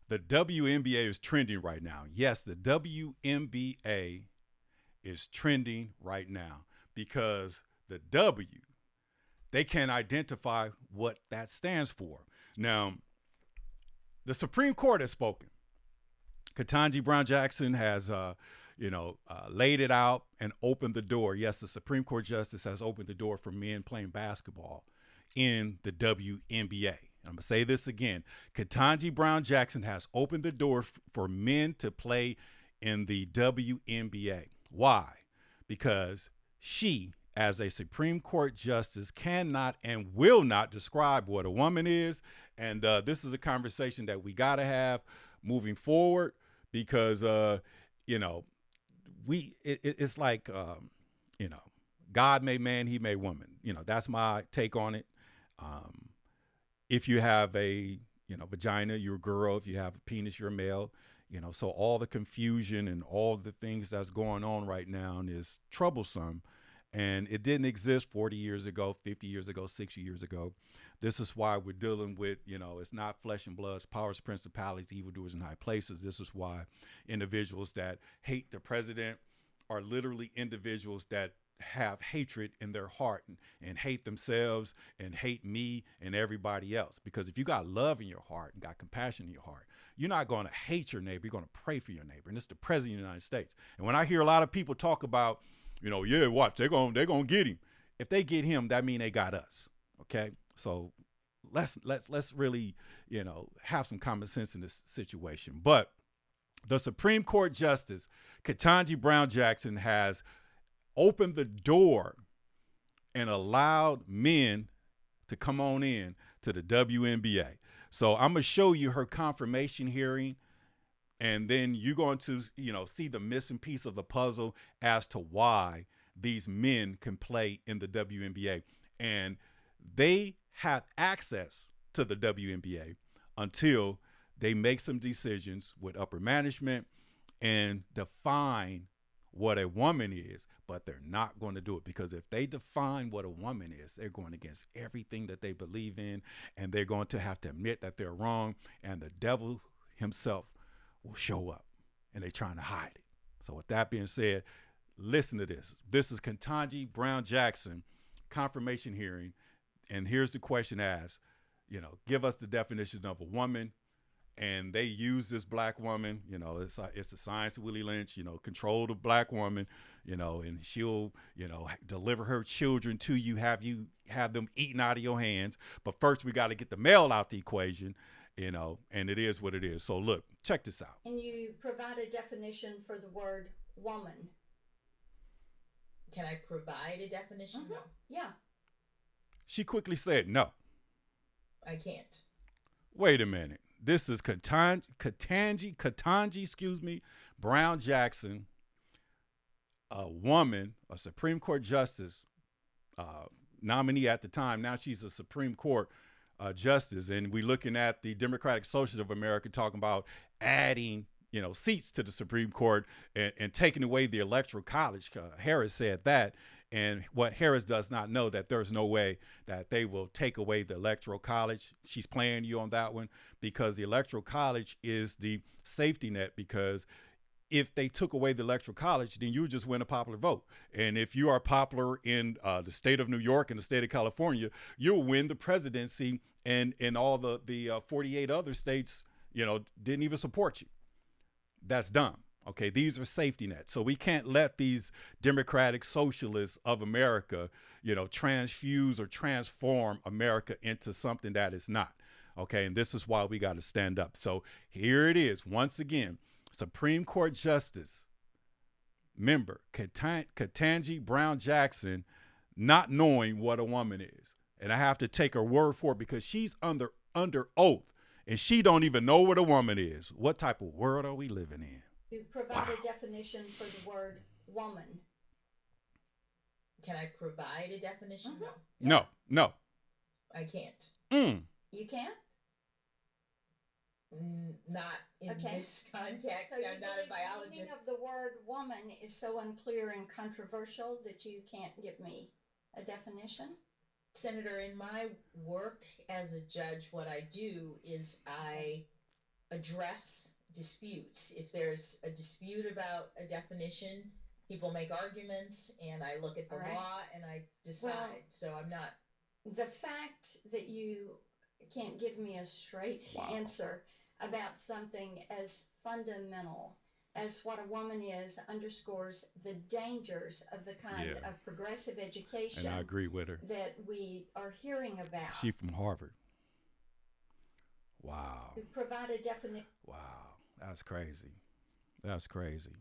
The WNBA is trending right now. Yes, the WNBA is trending right now because the W, they can't identify what that stands for. Now, the Supreme Court has spoken. Ketanji Brown Jackson has, laid it out and opened the door. Yes, the Supreme Court justice has opened the door for men playing basketball in the WNBA. I'm going to say this again. Ketanji Brown Jackson has opened the door for men to play in the WNBA. Why? Because she, as a Supreme Court justice, cannot and will not describe what a woman is. And this is a conversation that we got to have moving forward because, you know, it's like, you know, God made man, he made woman. That's my take on it. If you have a, vagina, you're a girl. If you have a penis, you're a male. So all the confusion and all the things that's going on right now is troublesome. And it didn't exist 40 years ago, 50 years ago, 60 years ago. This is why we're dealing with, it's not flesh and blood, it's powers, principalities, evildoers in high places. This is why individuals that hate the president are literally individuals that have hatred in their heart and hate themselves and hate me and everybody else. Because if you got love in your heart and got compassion in your heart, you're not going to hate your neighbor. You're going to pray for your neighbor. And it's the president of the United States. And when I hear a lot of people talk about, yeah, watch, they're gonna get him. If they get him, that mean they got us. Okay, so let's really have some common sense in this situation. But the Supreme Court Justice Ketanji Brown Jackson has opened the door and allowed men to come on in to the WNBA. So I'm gonna show you her confirmation hearing, and then you're going to see the missing piece of the puzzle as to why these men can play in the WNBA. And they have access to the WNBA until they make some decisions with upper management and define what a woman is. But they're not going to do it, because if they define what a woman is, they're going against everything that they believe in, and they're going to have to admit that they're wrong, and the devil himself will show up, and they're trying to hide it. So with that being said, listen to this. This is Ketanji Brown Jackson confirmation hearing, and here's the question asked. Give us the definition of a woman. And they use this black woman, it's a science of Willie Lynch, control the black woman, and she'll, deliver her children to you, have them eaten out of your hands. But first we got to get the male out the equation, and it is what it is. So look, check this out. And you provide a definition for the word woman. Can I provide a definition? Mm-hmm. No. Yeah. She quickly said, no. I can't. Wait a minute. This is Ketanji, Brown Jackson, a woman, a Supreme Court justice, nominee at the time. Now she's a Supreme Court justice, and we're looking at the Democratic Socialists of America talking about adding, seats to the Supreme Court and taking away the Electoral College. Harris said that. And what Harris does not know, that there's no way that they will take away the Electoral College. She's playing you on that one, because the Electoral College is the safety net. Because if they took away the Electoral College, then you would just win a popular vote. And if you are popular in the state of New York and the state of California, you'll win the presidency. And all the 48 other states, didn't even support you. That's dumb. Okay, these are safety nets. So we can't let these democratic socialists of America, transfuse or transform America into something that it's not. Okay, and this is why we got to stand up. So here it is. Once again, Supreme Court Justice member Ketanji Brown Jackson not knowing what a woman is. And I have to take her word for it, because she's under oath, and she don't even know what a woman is. What type of world are we living in? You provide a definition for the word woman. Can I provide a definition? Mm-hmm. No. I can't. You can't? Not in this context. So I'm not a biologist. The meaning of the word woman is so unclear and controversial that you can't give me a definition? Senator, in my work as a judge, what I do is I address disputes. If there's a dispute about a definition, people make arguments, and I look at the All right. law and I decide. Well, so I'm not. The fact that you can't give me a straight Wow. answer about something as fundamental as what a woman is underscores the dangers of the kind Yeah. of progressive education And I agree with her. that we are hearing about. She from Harvard. Wow. To provide a definition. Wow. That's crazy. That's crazy.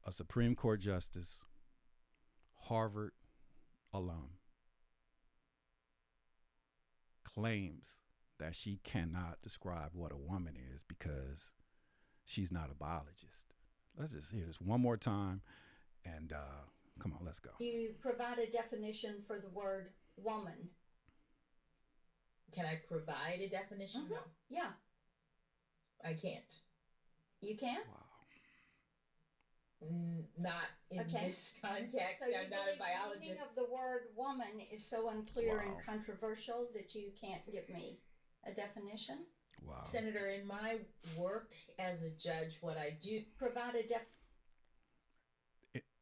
A Supreme Court justice, Harvard alum, claims that she cannot describe what a woman is because she's not a biologist. Let's just hear this one more time. And come on, let's go. You provide a definition for the word woman. Can I provide a definition? Mm-hmm. No, Yeah, I can't. you can. Wow. Not in Okay. this context. So you I'm not believe a biologist. the meaning of the word woman is so unclear and Wow. controversial that you can't give me a definition? Wow. Senator, in my work as a judge, what I do. Provide a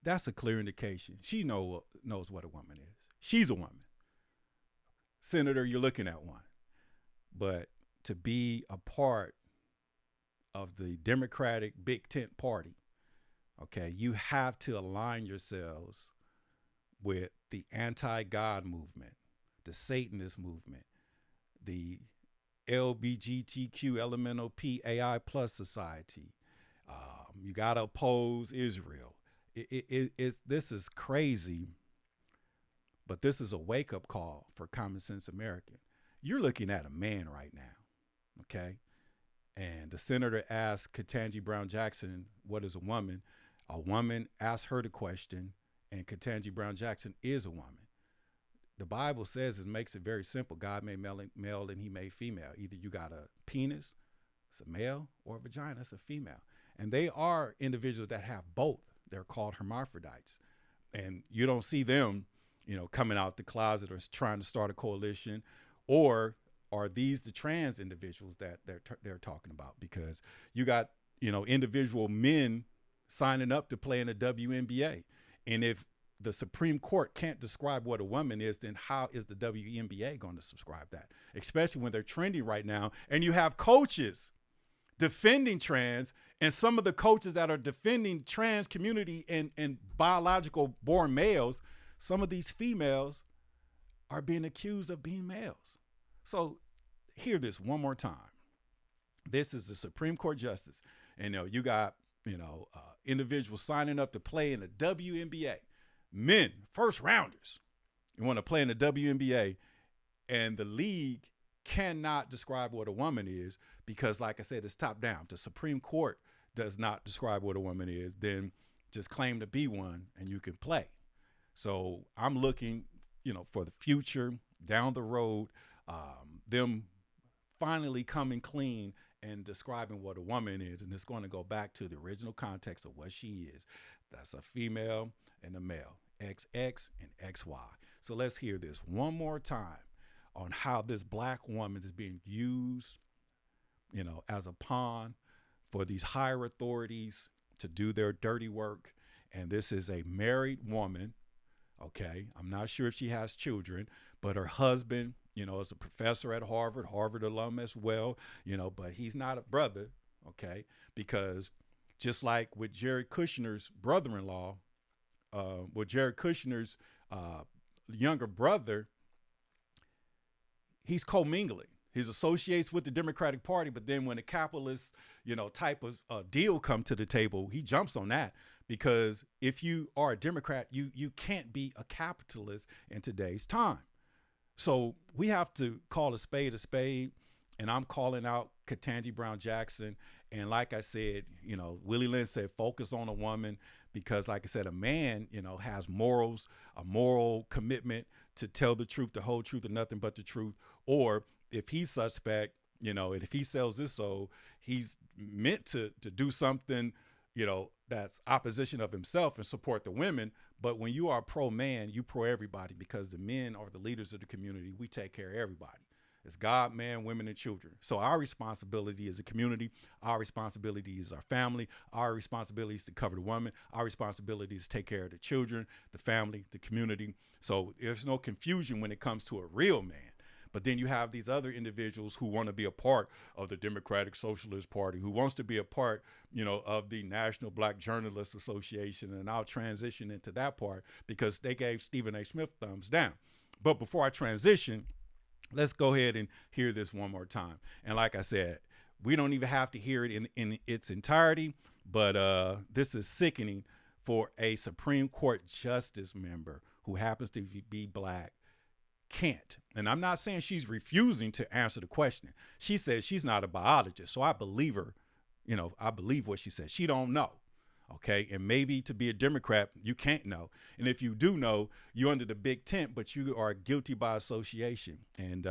That's a clear indication. She knows what a woman is. She's a woman. Senator, you're looking at one. But to be a part of the Democratic Big Tent Party, okay, you have to align yourselves with the anti-God movement, the Satanist movement, the LBGTQ elemental P AI plus society. You got to oppose Israel. This is crazy, but this is a wake-up call for common sense American. You're looking at a man right now, okay? And the senator asked Ketanji Brown Jackson, what is a woman? A woman asked her the question, and Ketanji Brown Jackson is a woman. The Bible says it makes it very simple. God made male and he made female. Either you got a penis, it's a male, or a vagina, it's a female. And they are individuals that have both. They're called hermaphrodites. And you don't see them, coming out the closet or trying to start a coalition. Or are these the trans individuals that they're talking about? Because you got, individual men signing up to play in the WNBA. And if the Supreme Court can't describe what a woman is, then how is the WNBA going to subscribe that? Especially when they're trending right now. And you have coaches defending trans, and some of the coaches that are defending trans community and biological born males, some of these females are being accused of being males. So hear this one more time. This is the Supreme Court justice. And you got, individuals signing up to play in the WNBA. Men, first rounders, you want to play in the WNBA, and the league cannot describe what a woman is because, like I said, it's top down. The Supreme Court does not describe what a woman is, then just claim to be one and you can play. So I'm looking, for the future down the road, them finally coming clean and describing what a woman is. And it's going to go back to the original context of what she is. That's a female and a male, XX and XY. So let's hear this one more time on how this black woman is being used, as a pawn for these higher authorities to do their dirty work. And this is a married woman, okay? I'm not sure if she has children, but her husband, is a professor at Harvard alum as well, but he's not a brother, okay? Because just like with Jared Kushner's brother-in-law, with Jared Kushner's younger brother, he's commingling. He associates with the Democratic Party, but then when a capitalist, type of deal come to the table, he jumps on that because if you are a Democrat, you can't be a capitalist in today's time. So we have to call a spade, and I'm calling out Ketanji Brown Jackson. And like I said, Willie Lynn said, focus on a woman because, like I said, a man, has morals, a moral commitment to tell the truth, the whole truth, and nothing but the truth. Or if he's suspect, and if he sells his soul, he's meant to do something, that's opposition of himself and support the women. But when you are pro man, you pro everybody because the men are the leaders of the community. We take care of everybody. It's God, man, women, and children. So our responsibility as a community, our responsibility is our family, our responsibility is to cover the woman, our responsibility is to take care of the children, the family, the community. So there's no confusion when it comes to a real man. But then you have these other individuals who want to be a part of the Democratic Socialist Party, who wants to be a part, of the National Black Journalists Association. And I'll transition into that part because they gave Stephen A. Smith thumbs down. But before I transition, let's go ahead and hear this one more time. And like I said, we don't even have to hear it in its entirety, but this is sickening for a Supreme Court justice member who happens to be black. Can't. And I'm not saying she's refusing to answer the question. She says she's not a biologist. So I believe her. I believe what she says. She don't know. Okay. And maybe to be a Democrat, you can't know. And if you do know, you're under the big tent, but you are guilty by association. And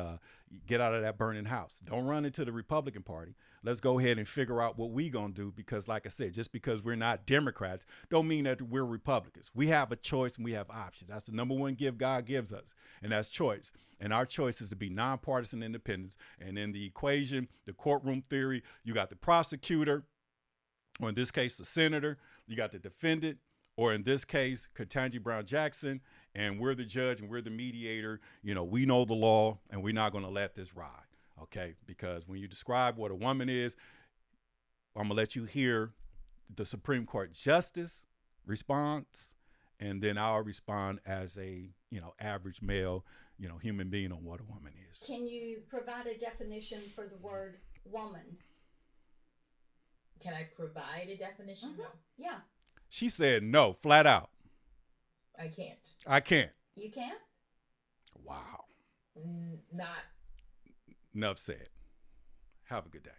get out of that burning house. Don't run into the Republican Party. Let's go ahead and figure out what we're going to do, because like I said, just because we're not Democrats don't mean that we're Republicans. We have a choice and we have options. That's the number one gift God gives us, and that's choice. And our choice is to be nonpartisan independence. And in the equation, the courtroom theory, you got the prosecutor, or in this case, the senator, you got the defendant, or in this case, Ketanji Brown Jackson, and we're the judge and we're the mediator. We know the law, and we're not going to let this ride. Okay, because when you describe what a woman is, I'm going to let you hear the Supreme Court justice response, and then I'll respond as a, average male, human being on what a woman is. Can you provide a definition for the word woman? Can I provide a definition? Mm-hmm. No. Yeah. She said no, flat out. I can't. I can't. You can't? Wow. Not. Enough said. Have a good day.